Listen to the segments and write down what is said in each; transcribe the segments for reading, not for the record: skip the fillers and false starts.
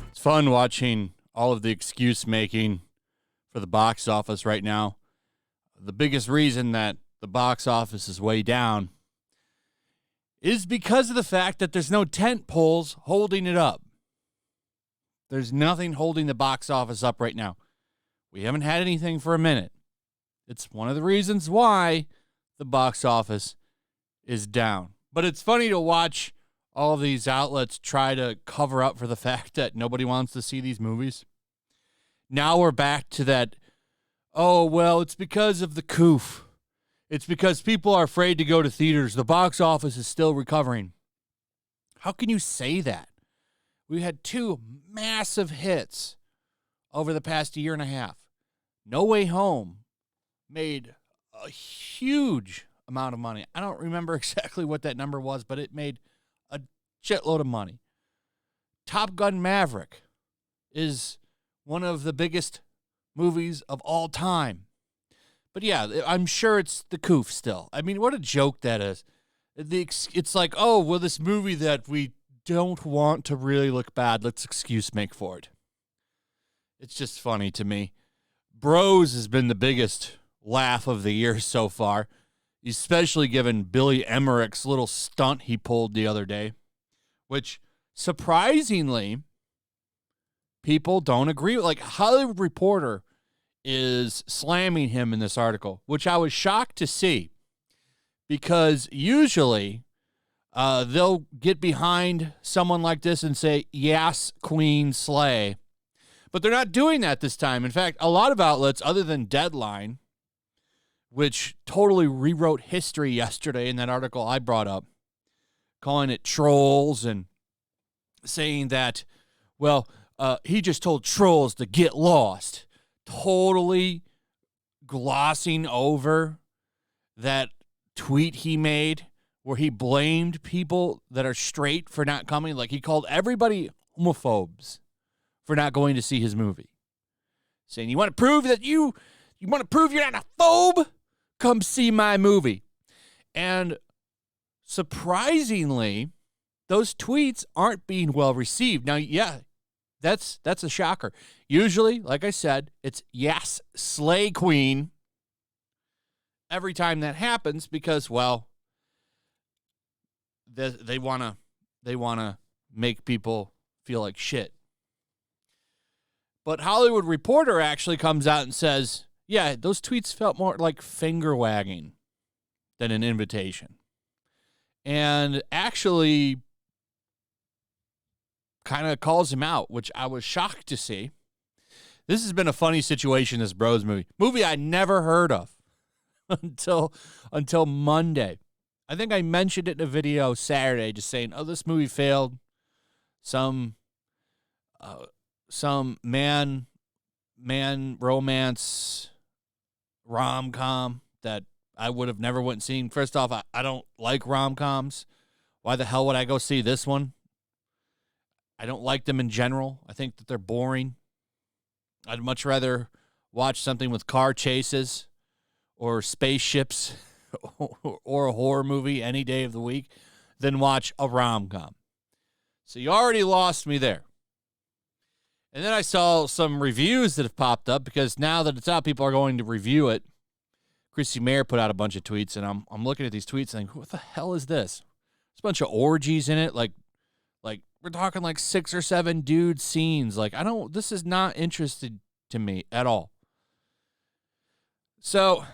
It's fun watching all of the excuse making for the box office right now. The biggest reason that the box office is way down is because of the fact that there's no tent poles holding it up. There's nothing holding the box office up right now. We haven't had anything for a minute. It's one of the reasons why the box office is down. But it's funny to watch all of these outlets try to cover up for the fact that nobody wants to see these movies. Now we're back to that, oh, well, it's because of the coof. It's because people are afraid to go to theaters. The box office is still recovering. How can you say that? We had two massive hits over the past year and a half. No Way Home made a huge amount of money. I don't remember exactly what that number was, but it made a shitload of money. Top Gun Maverick is one of the biggest movies of all time. But yeah, I'm sure it's the coof still. I mean, what a joke that is. It's like, oh, well, this movie that we don't want to really look bad, let's excuse make for it. It's just funny to me. Bros has been the biggest laugh of the year so far, especially given Billy Emmerich's little stunt he pulled the other day, which surprisingly, people don't agree with. Like, Hollywood Reporter is slamming him in this article, which I was shocked to see, because usually they'll get behind someone like this and say, yes, Queen slay. But they're not doing that this time. In fact, a lot of outlets, other than Deadline, which totally rewrote history yesterday in that article I brought up, calling it trolls and saying that, well, he just told trolls to get lost. Totally glossing over that tweet he made where he blamed people that are straight for not coming. Like, he called everybody homophobes for not going to see his movie. Saying, you want to prove that you want to prove you're not a phobe? Come see my movie. And surprisingly, those tweets aren't being well received. Now, yeah, that's a shocker. Usually, like I said, it's yes, slay queen every time that happens because, well, they want to make people feel like shit. But Hollywood Reporter actually comes out and says, yeah, those tweets felt more like finger wagging than an invitation. And actually kind of calls him out, which I was shocked to see. This has been a funny situation, this Bros movie I never heard of until Monday. I think I mentioned it in a video Saturday, just saying, oh, this movie failed. Some man romance rom-com that I would have never went and seen. First off, I don't like rom-coms. Why the hell would I go see this one? I don't like them in general. I think that they're boring. I'd much rather watch something with car chases or spaceships or a horror movie any day of the week than watch a rom-com. So you already lost me there. And then I saw some reviews that have popped up because now that it's out, people are going to review it. Chrissy Mayer put out a bunch of tweets, and I'm looking at these tweets and what the hell is this? There's a bunch of orgies in it, like we're talking like 6 or 7 dude scenes. Like, this is not interested to me at all. So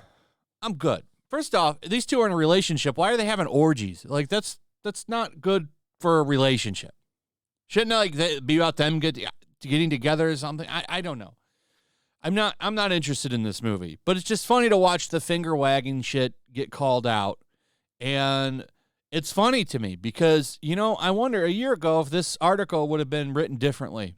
I'm good. First off, these two are in a relationship. Why are they having orgies? Like, that's not good for a relationship. Shouldn't it be about them getting together or something? I don't know. I'm not interested in this movie, but it's just funny to watch the finger wagging shit get called out. And it's funny to me because, I wonder a year ago if this article would have been written differently.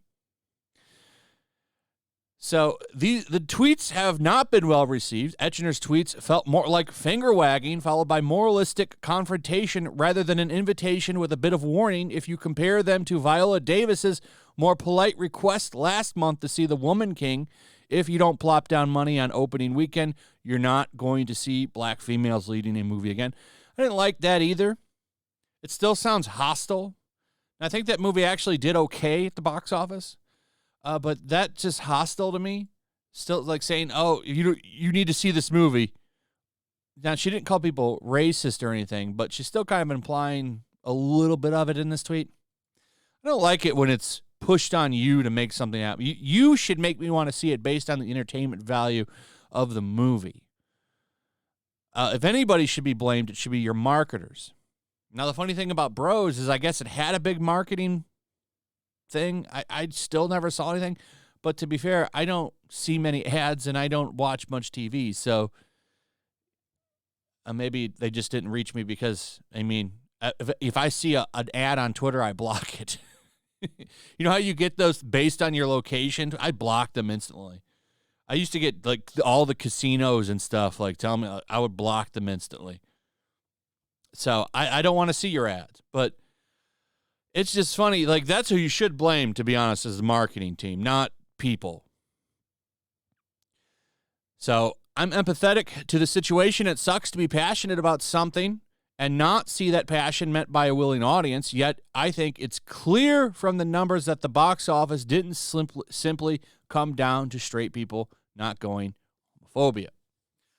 So the tweets have not been well received. Eichner's tweets felt more like finger-wagging, followed by moralistic confrontation rather than an invitation with a bit of warning if you compare them to Viola Davis's more polite request last month to see The Woman King. If you don't plop down money on opening weekend, you're not going to see black females leading a movie again. I didn't like that either. It still sounds hostile. And I think that movie actually did okay at the box office. But that's just hostile to me. Still like saying, oh, you need to see this movie. Now, she didn't call people racist or anything, but she's still kind of implying a little bit of it in this tweet. I don't like it when it's pushed on you to make something happen. You should make me want to see it based on the entertainment value of the movie. If anybody should be blamed, it should be your marketers. Now, the funny thing about Bros is I guess it had a big marketing thing. I still never saw anything. But to be fair, I don't see many ads and I don't watch much TV. So maybe they just didn't reach me because, I mean, if I see an ad on Twitter, I block it. You know how you get those based on your location? I block them instantly. I used to get like all the casinos and stuff like tell me I would block them instantly. So I don't want to see your ads, but it's just funny. Like that's who you should blame, to be honest, as the marketing team, not people. So I'm empathetic to the situation. It sucks to be passionate about something and not see that passion met by a willing audience, yet I think it's clear from the numbers that the box office didn't simply come down to straight people not going homophobia.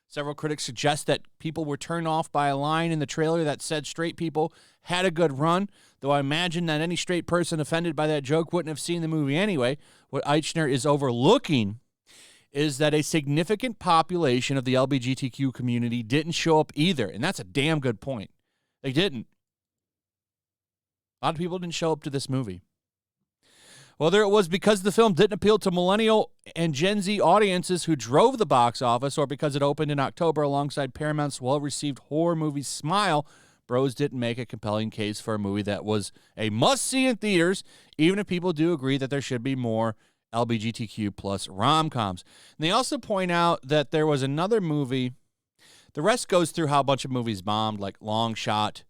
Several critics suggest that people were turned off by a line in the trailer that said straight people had a good run, though I imagine that any straight person offended by that joke wouldn't have seen the movie anyway. What Eichner is overlooking is that a significant population of the LGBTQ community didn't show up either, and that's a damn good point. They didn't. A lot of people didn't show up to this movie. Whether it was because the film didn't appeal to millennial and Gen Z audiences who drove the box office, or because it opened in October alongside Paramount's well-received horror movie Smile, Bros didn't make a compelling case for a movie that was a must-see in theaters, even if people do agree that there should be more LGBTQ plus rom-coms. And they also point out that there was another movie. The rest goes through how a bunch of movies bombed, like Long Shot,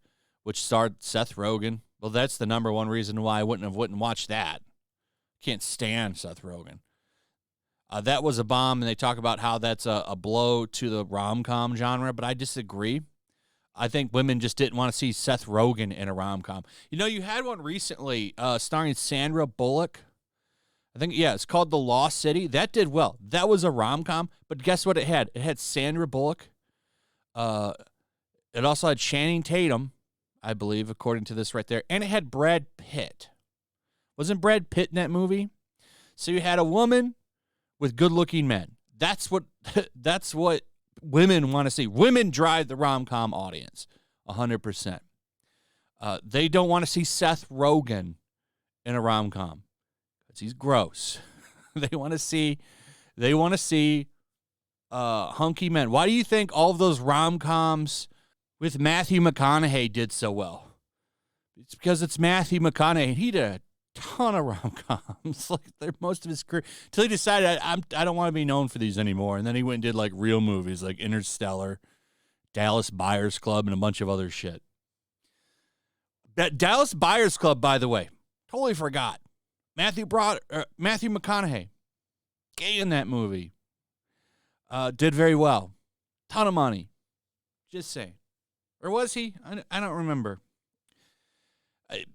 which starred Seth Rogen. Well, that's the number one reason why I wouldn't watch that. Can't stand Seth Rogen. That was a bomb, and they talk about how that's a blow to the rom-com genre, but I disagree. I think women just didn't want to see Seth Rogen in a rom-com. You know, you had one recently starring Sandra Bullock. I think, yeah, it's called The Lost City. That did well. That was a rom-com, but guess what it had? It had Sandra Bullock. It also had Channing Tatum, I believe, according to this right there, and it had Brad Pitt. Wasn't Brad Pitt in that movie? So you had a woman with good-looking men. That's what women want to see. Women drive the rom-com audience, 100%. They don't want to see Seth Rogen in a rom-com. He's gross. They want to see hunky men. Why do you think all of those rom-coms with Matthew McConaughey did so well? It's because it's Matthew McConaughey. He did a ton of rom-coms, like most of his career, until he decided I don't want to be known for these anymore. And then he went and did like real movies like Interstellar, Dallas Buyers Club, and a bunch of other shit. That Dallas Buyers Club, by the way, totally forgot. Matthew McConaughey, gay in that movie, did very well. Ton of money. Just saying. Or was he? I don't remember.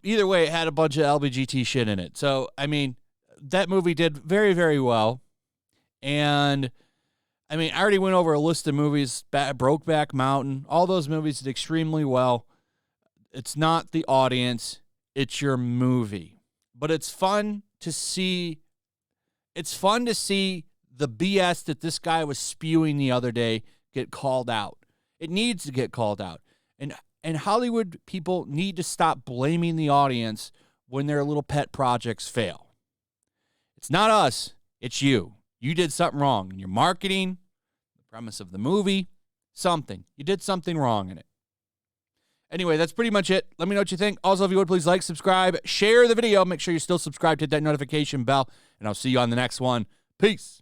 Either way, it had a bunch of LGBT shit in it. So, I mean, that movie did very, very well. And, I mean, I already went over a list of movies. Brokeback Mountain. All those movies did extremely well. It's not the audience. It's your movie. But it's fun to see. It's fun to see the BS that this guy was spewing the other day get called out. It needs to get called out. And Hollywood people need to stop blaming the audience when their little pet projects fail. It's not us. It's you. You did something wrong in your marketing, the premise of the movie, something. You did something wrong in it. Anyway, that's pretty much it. Let me know what you think. Also, if you would, please like, subscribe, share the video. Make sure you're still subscribed, hit that notification bell, and I'll see you on the next one. Peace.